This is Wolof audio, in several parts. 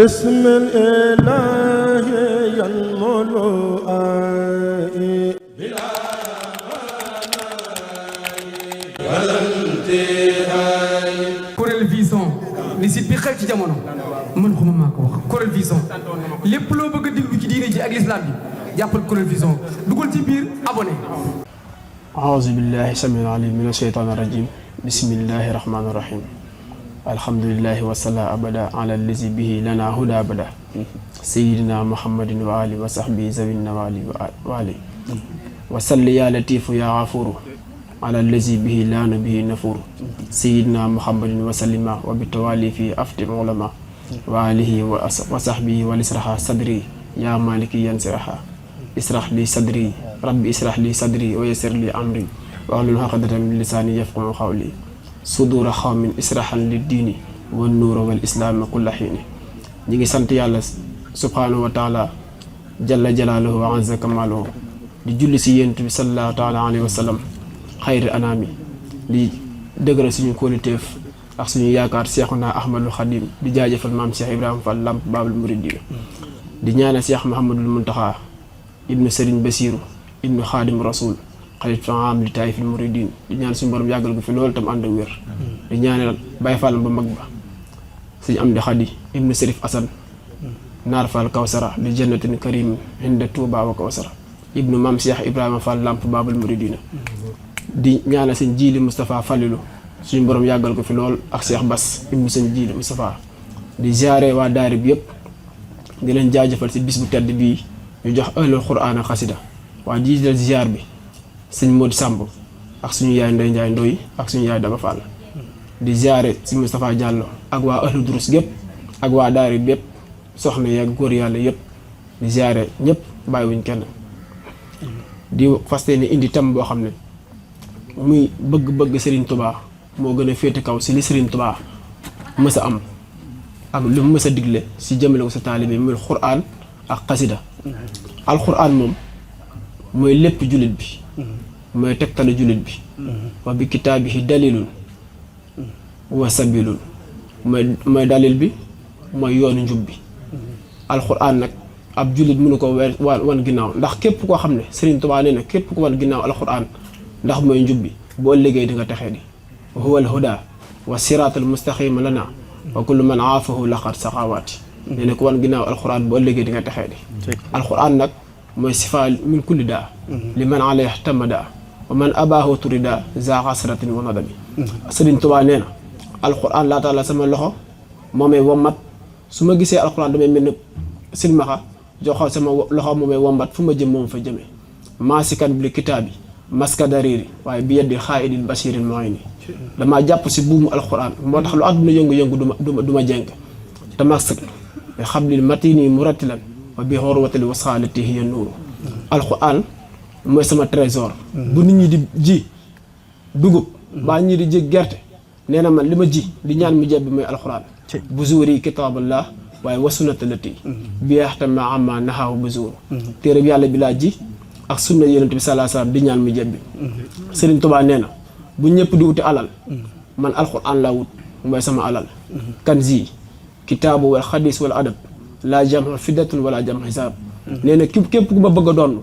بسم الإله ينمو آئي بلا ولا انتهاء. Kuréel Vision li si bi xew ci jamono man xuma maa ko wax Kuréel Vision lépp loo bëgg a déglu ci diine ji ak lislaam bi jàppal Kuréel Vision dugal ci biir abonné. أعوذ بالله السميع العليم من الشيطان الرجيم بسم الله الرحمن الرحيم الحمد لله وصلى أبدا على الذي به لنا هدى أبدا سيدنا محمد وآله وصحبه ذوي النوال وآله وصل يا لطيف يا غفور على الذي به لنا به نفور سيدنا محمد وسلم وبالتوالي في أفضل العلماء وآله وصحبه ولسرح صدري يا مالك ينصرها اسرح لي صدري ربي اسرح لي صدري ويسر لي أمري واحلل عقدة من لساني يفقهوا قولي صدور قوم اسرحا للدين والنور والإسلام كل حين. ñi sant yàlla subhanahu wa taala jalla jalaaluhu wa azza kamaaluhu di julli si yonent bi sallallahu taala alayhi wa sallam xayri anaami di dëgëral suñu kóoliteef ak suñu yaakaar Seexuna Ahmadul Xadim di jaajëfal maam Cheikh Ibrahima Fall Lamp Baabul Muridiina di ñaanal Cheikh Mouhamadul Muntaxa ibnu Serigne Basiru ibnu Xaadim Rasul xalit am li taayifil muridin di ñaan suñu borom yàggal ko fi loolu tam ànd ak wér di ñaanal Baye Fall ba mag ba suñu am di Xadi ibnu Serif Asan Naar Fall Kawsara di jannatin karim inda Touba wa Kawsara ibnu maam Cheikh Ibrahima Fall Lamp Baabul Muridina di ñaanal sëñ Jiili Moustapha Fallilu suñu borom yàggal ko fi lool ak Cheikh Bass ibnu sëñ Jiili Moustapha di ziare waa daara bi yëpp di leen jaajëfal si bis bu tedd bii ñu jox ahlul Qur'aan ak xasida waa jiital ziar bi sëñ Modou Samb ak suñu yaay Ndey Njaay Ndoy ak suñu yaay Daba Fall di ziare si Moustapha Diallo ak waa ahlu durus gépp ak waa daara bi yëpp soxna yeeg góor yàlla yëpp di ziare ñëpp bàyyiwuñ kenn di fas yéene indi thème boo xam ne muy bëgg-bëgg Serigne Touba moo gën a féete kaw si li Serigne Touba mës a am ak li mu mës a digle si jëmale ko sa taalibe muy Qur'aan ak xasida alxuraan moom mooy lépp jullit bi mooy tegtalu jullit bi wa bi kitaabihi dalilun wa sabilun mooy dalil bi mooy yoonu njub bi alxuraan nag ab jullit mënu ko wan ginnaaw ndax képp koo xam ne Serigne Touba nee na képp ko wan ginnaaw alxuraan ndax mooy njub bi boo liggéey di nga texee di huwa alhuda wa siraatal mustaqima lana wa kullu man aafahu laqad saqawaati nee na ko wan ginnaaw alxuraan boo liggéey di nga texee di alxuraan nag mooy sifa min kulli daa li man alayhi tamada wa man abaahu turida za xasratin wa nadami Serigne Touba nee na alxuraan laata la sama loxo moomay wommat su ma gisee alxuraan damay mel ne silmaxa joxo sama loxo moomay wommat fu ma jëm moom fa jëmee maasikan bil kitaabi maska dariri waaye bi yeddi xaayidil basirin mooy ni damaa jàpp si buumu alxuraan moo tax lu àdduna yëngu-yëngu du ma jenk te mask xablil matini murattilan wa bi xorwatal wasxaalati hiya nuuru alxuraan mooy sama trésor bu nit ñi di ji dugub baa ñi di ji gerte nee na man li ma ji di ñaan mu jebbi mooy alxuraan bu zuuri kitaaballah waaye wasunnatalati bi yaxtama ama naxaaw bu zuur téere bi yàlla bi laa ji ak sunna yonent bi salaa salaam di ñaan mu jebbi Serigne Touba nee na bu ñëpp di wuti alal man alxuraan laa wut mooy sama alal kanzi kitaabu wal xadis wal adab laa jam fiddatun wala jam xisaab nee na képp ku ma bëgg a doon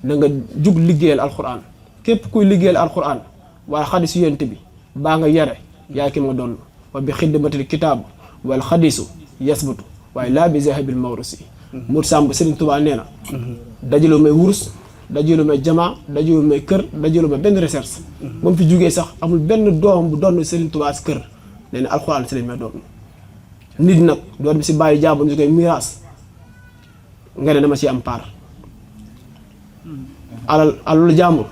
da nga jug liggéeyal alxuraan képp kuy liggéeyal alxuraan waaye xadisu yonent bi baa nga yare yaay ki ma doon wa bi xidmatil kitaabu wal xadisu yasbutu waaye laa bi zahabil mawrusi Mour Samb Serigne Touba nee na dajaloo may wurus dajaloo may jamaa dajaloo may kër dajaloo may benn recherche ba mu fi jugee sax amul benn doom bu doon Serigne Touba si kër nee na alxuraan si lañ may doon nit nag doon bi si bàyyi jàmbur ñu koy miraas nga ne dama ci am part alalu jàmbur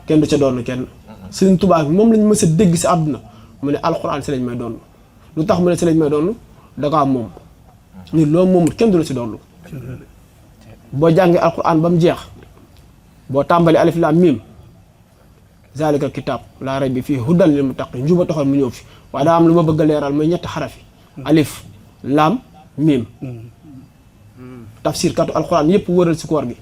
kenn du ca doon kenn Serigne Touba moom lañ mës a dégg si àdduna mu ne alxuraan si lañ may doon lu tax mu ne si lañ may doon da ko am moom nit loo moomut kenn du la si doon boo jàngee alxuraan ba mu jeex boo tàmbali alif laam miim zaalika kitaab laa rayba fiihi hudan lil muttaqiin njuba taxoon mu ñëw fi waaye daa am lu ma bëgg a leeral mooy ñetti xarafi alif laam miim tafsir katu alxuraan yëpp wëral si koor gi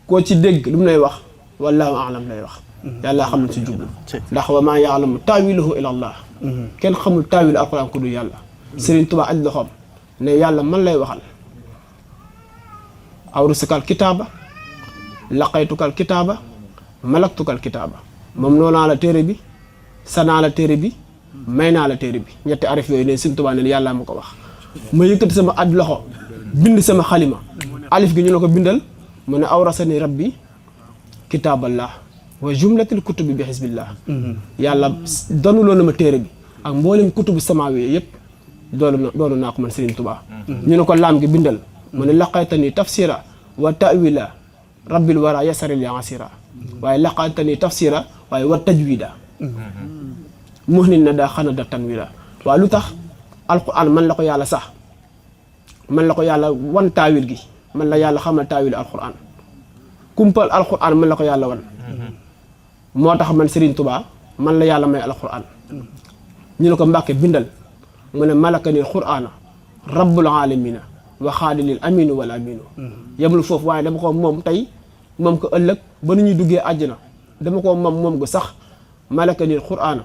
koo ci dégg lu mu lay wax wallaahu aalam lay wax yàlla xam na si jublu ndax wa maa yaalamu taawilahu ila allah kenn xamul taawil alxuraan ku du yàlla Serigne Touba aj loxoom ne yàlla man lay waxal awrusukal kitaaba laqaytukal kitaaba malaktukal kitaaba moom noonaa la téere bi sanaa la téere bi may naa la téere bi ñetti arif yooyu ne Sëriñ Tuubaa ne yàlla ma ko wax ma yëkkati sama aj loxo bind sama xalima alif gi ñu la ko bindal mu ne awrasani rabbi kitaaballah wa jumlatil kutubi bi xisbillah yàlla donuloo na ma téere bi ak mboolem kutubu samaawi yëpp doonu naa ko man Sëriñ Tuubaa ñu ne ko laam gi bindal mu ne laqaytani tafsira wa ta'wila rabbil wara yasaril ya asira waaye laqaytani tafsira waaye wa tajwida muhnin na daa xana da tanwira waaye lu tax alquran man la ko yàlla sax man la ko yàlla wan taawil gi man la yàlla xamal taawil alquran kumpal alquran man la ko yàlla wan moo tax man Serigne Touba man la yàlla may alquran ñu ne ko Mbàkke bindal mu ne malakanil qur'ana rabbul alamina wa xaadilil aminu wal aminu yemul foofu waaye dama ko moom tey moom ko ëllëg ba nu ñuy duggee àjjana dama ko moom gu sax malakanil qur'ana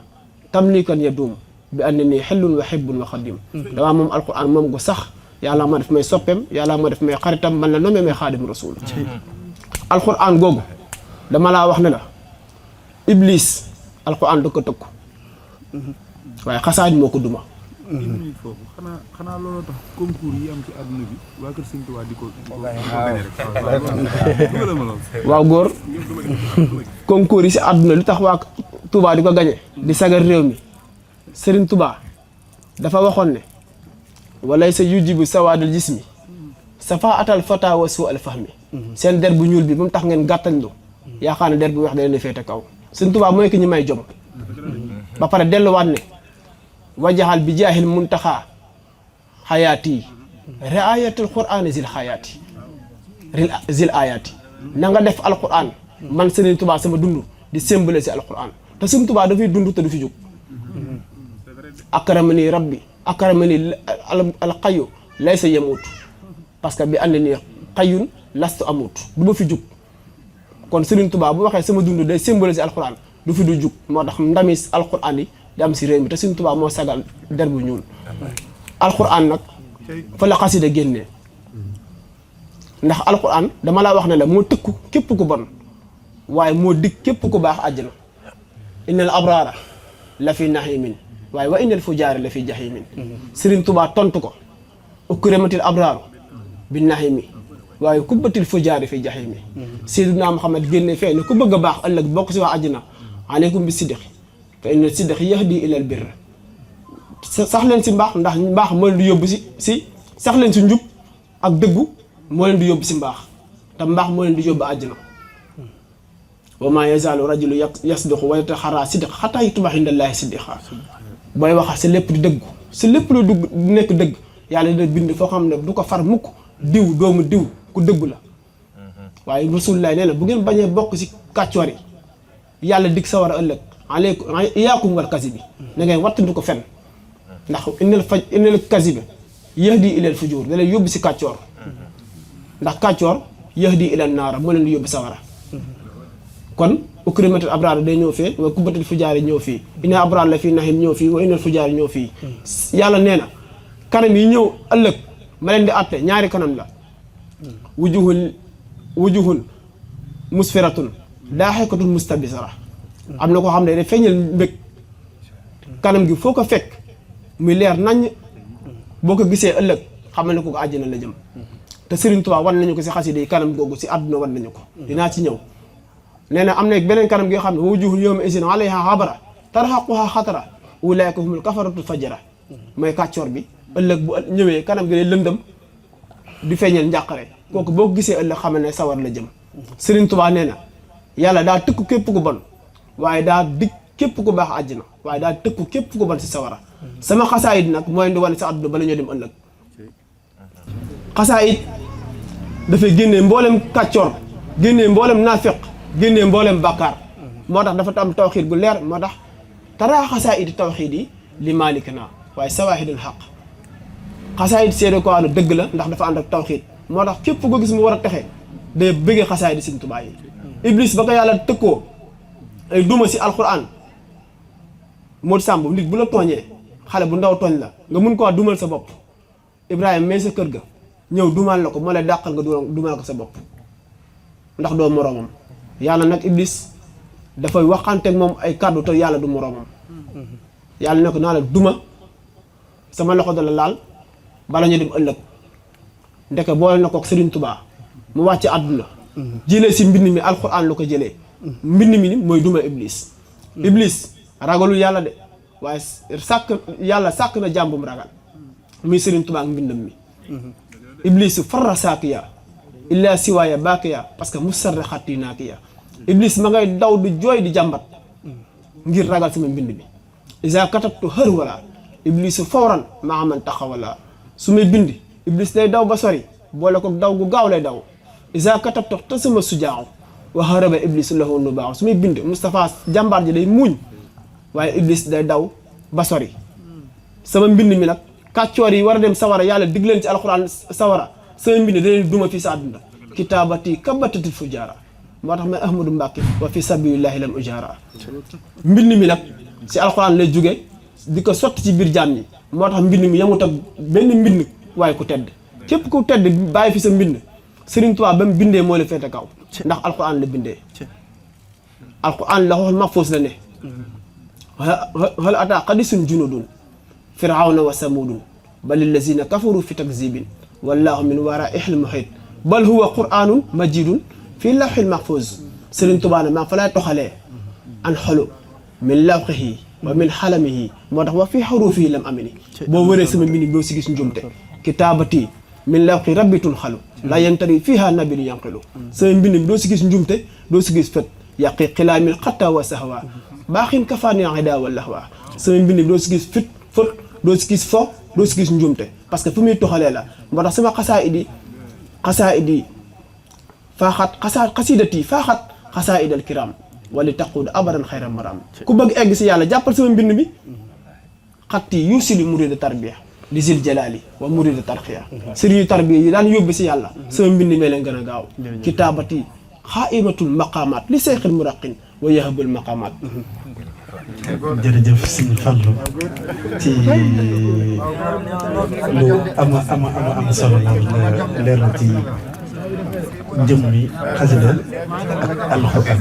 tamlikan ya duum bi ànd nii xellun wa xibbun wa xadim damaa moom alquran moom gu sax yàlla ma def may soppeem yàlla ma def may xaritam man la nommé may xaadim rasul alquran googu dama laa wax ne la iblis alquran da ko tëkku waaye xasaaj moo ko duma foofu xanaa looloo tax concours yi am ci àdduna bi waa kër Sëriñ Tuubaa di ko waaw góor concours yi si àdduna lu tax waa Touba di ko gañe di sagar réew mi Sëriñ Tuubaa dafa waxoon ne walay sa yujibu sawaadal jismi safa atal fata wa suu al fahmi seen der bu ñuul bi ba mu tax ngeen gàttañ lu yaakaar ne der bu weex da leen féete kaw Sëriñ Tuubaa mooy ki ñu may jom ba pare delluwaat ne wajaxal bi jaahil muntaxaa xayaati riayatul qur'ani zil xayaati zil ayaati na nga def alquran man Sëriñ Tuubaa sama dund di symbole si alquran te Sëriñ Tuubaa dafay dund te du fi jóg akramani rabbi akramani alxayu laysa yamut parce que bi ànd ni xayun lastu amut du ma fi jóg kon Sëriñ Tuubaa bu waxee sama dund day symbole si alquran du fi du jóg moo tax ndami alquran yi di am si réew mi te Sëriñ Tuubaa moo sagal der bu ñuul alquran nag fa la xasida génnee ndax alquran dama laa wax ne la moo tëkku képp ku bon waaye moo dig képp ku baax àjjana innal abraara la fi nahimin waaye wa innal fujaari la fi jahimin Sëriñ Tuubaa tontu ko ukrimatil abraaru bi nahimi waaye kubbatil fujaari fi jahimi Seydina Muhammad génne fee ne ku bëgg a baax ëllëg bokk si waa àjjana aleykum bi siddiqi fa inna siddiq yahdi ilal birr sax leen si mbaax ndax mbaax moo leen di yóbbu si sax leen si njub ak dëggu moo leen di yóbbu si mbaax te mbaax moo leen di yóbbu àjjana wa maa yazaalu rajulu yasduqu wa yataxarraa siddiq xataa yutbax indallaahi siddiqa booy waxa si lépp di dëggu si lépp lu dugg nekk dëgg yàlla dina bind foo xam ne du ko far mukk diw doomu diw ku dëggu la waaye rasulullah nee na bu ngeen bañee bokk si kàccoor yi yàlla dig sa war a ëllëg aleykum iyaakum wal kasibi na ngeen wattandu ko fen ndax innal kasiba yahdi ilal fujur da leen yóbbu si kàccoor ndax kàccoor yahdi ilal naara moo leen di yóbbu sawara kon ukrimatul abraar day ñëw fee wa kubbatul fujaar yi ñëw fii inna abraar la fii nahim ñëw fii wa innal fujaar yi ñëw fii yàlla nee na kanam yi ñëw ëllëg ma leen di atte ñaari kanam la wujuhun musfiratun daaxikatun mustabisara am na koo xam ne day feeñal mbég kanam gi foo ko fekk muy leer naññ boo ko gisee ëllëg xamal ne ko àjjana la jëm te Sëriñ Tuubaa wan nañu ko si xasida yi kanam googu si àdduna wan nañu ko dinaa ci ñëw nee na am na beneen kanam gi nga xam ne wujuhun yawma izin alayha xabara tarhaquha xatara ulaa'ika humul kafaratu fajara mooy kàccoor bi ëllëg bu ñëwee kanam gi day lëndëm di feeñal njàqare kooku boo ko gisee ëllëg xamal ne sawar la jëm Sëriñ Tuubaa nee na yàlla daa tëkku képp ku bon waaye daa dig képp ku baax àjjana waaye daa tëkku képp ku bon si sawara sama xasaayit nag mooy di wane sa àdduna bala ñoo dem ëllëg xasaayit dafay génnee mboolem kàccoor génnee mboolem naafiq génnee mboolem bàkkaar moo tax dafa am tawxiid gu leer moo tax taraa xasaayit tawxiid yi li maalikina waaye sawaahidul xaq xasaayit seede ko waanu dëgg la ndax dafa ànd ak tawxiid moo tax képp ko gis mu war a texe day bëggee xasaayit Sëriñ Tuubaa yi iblis ba ko yàlla tëkkoo ay duma si alquran Modou Samb nit bu la tooñee xale bu ndaw tooñ la nga mun koo dumal sa bopp Ibrahima mais sa kër ga ñëw dumaal la ko moo lay dàqal nga dumaal ko sa bopp ndax doo moroomam yàlla nag iblis dafay waxanteeg moom ay kàddu te yàlla du moroomam yàlla ne ko naa la duma sama loxo dala laal bala ñu dem ëllëg ndeke boole na ko Serigne Touba mu wàcc àdduna jëlee si mbind mi alxuraan lu ko jëlee mbind mi ni mooy duma iblis iblis ragalul yàlla de waaye yàlla sàkk na jàmbum ragal muy Serigne Touba ak mbindam mi iblis farra saakiya illa siwaaya baakiya parce que musarre xatti naakiya iblis ma ngay daw du jooy di jàmbat ngir ragal sama mbind bi isa katabtu xër wala iblis fawran maa man taxawala su may bind iblis day daw ba sori boole ko daw gu gaaw lay daw isa katabtu te sama sujaaw wa haraba iblis lahu nu baax su may bind Moustapha jàmbaar ji day muuñ waaye iblis day daw ba sori sama mbind mi nag kàccoor yi war a dem sawara yàlla dig leen ci alxuraan sawara sama mbind da leen duma fii sa àdduna kitaabati kabatati fujaara moo tax may Ahmadou Mbacke wa fi sabilillahi lam ujaara mbind mi nag si alxuraan lay jóge di ko sotti ci biir jaam ñi moo tax mbind mi yemut ak benn mbind waaye ku tedd képp ku tedd bàyyi fi sa mbind Serigne Touba ba mu bindee moo la féete kaw ndax alxuraan la bindee alxuraan la waxal mahfuus la ne hal ataa hadiisun junudun firawna wa samudun bal illazina kafaru fi takzibin wallahu min waraa'ihim muhiit bal huwa qur'anun majidun fii lawhil mahfuuz Serigne Touba ne maa fa lay toxalee an xolu min lawhihi wa min xalamihi moo tax wa fii xuruufihi lam amini boo wëree sama mbind doo si gis njumte kitaabati min lawhi rabbitun xalu la yantari fiiha nabilu yanqilu sama mbind bi doo si gis njumte doo si gis fët yàqi xilaamil xatta wa sahwa baaxin kafaani ida wa lahwa sama mbind bi doo si gis fët doo si gis fo doo si gis njumte parce que fu muy toxalee la moo tax sama xasaayidi faaxat xasidati faaxat xasaayidal kiram wali taquud abadan xayra maram ku bëgg egg si yàlla jàppal sama mbind mi xatti yusilu murida tarbiya li zil jalali wa murida tarxiya sëriñu tarbiya yi daan yóbbu si yàlla sama mbind mee leen gën a gaaw kitaabati xaaimatul maqaamaat li seyxil muraqin wa yahabul maqaamaat jërëjëf sëñ Fallou ci lu am solo la leeral ci jëm mi xasida ak alxuraan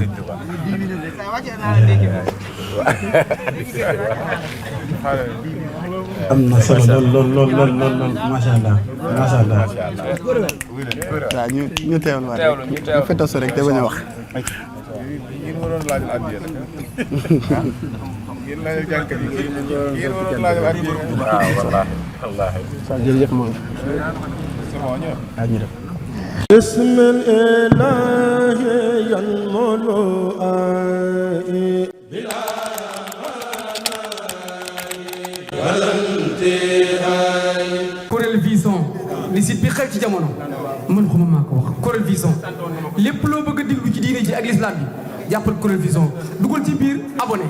am na solo lool macha allah. waaw ñu teewlu waat ñu fetasu rek te bañ a wax. yéen waroon laajal addiya rek yéen laajal jànkat yi yéen waroon laajal addiya waaw wallaahi jërëjëf moom c'est bon ñu def بسم الإله ينمو بلا ولا انتهاء Corel Vision li site bi xew ci jamono man xuma maa ko wax Corel Vision lépp loo bëgg a déglu ci diine ji ak l'islam bi jàppal Corel Vision dugal ci biir abonné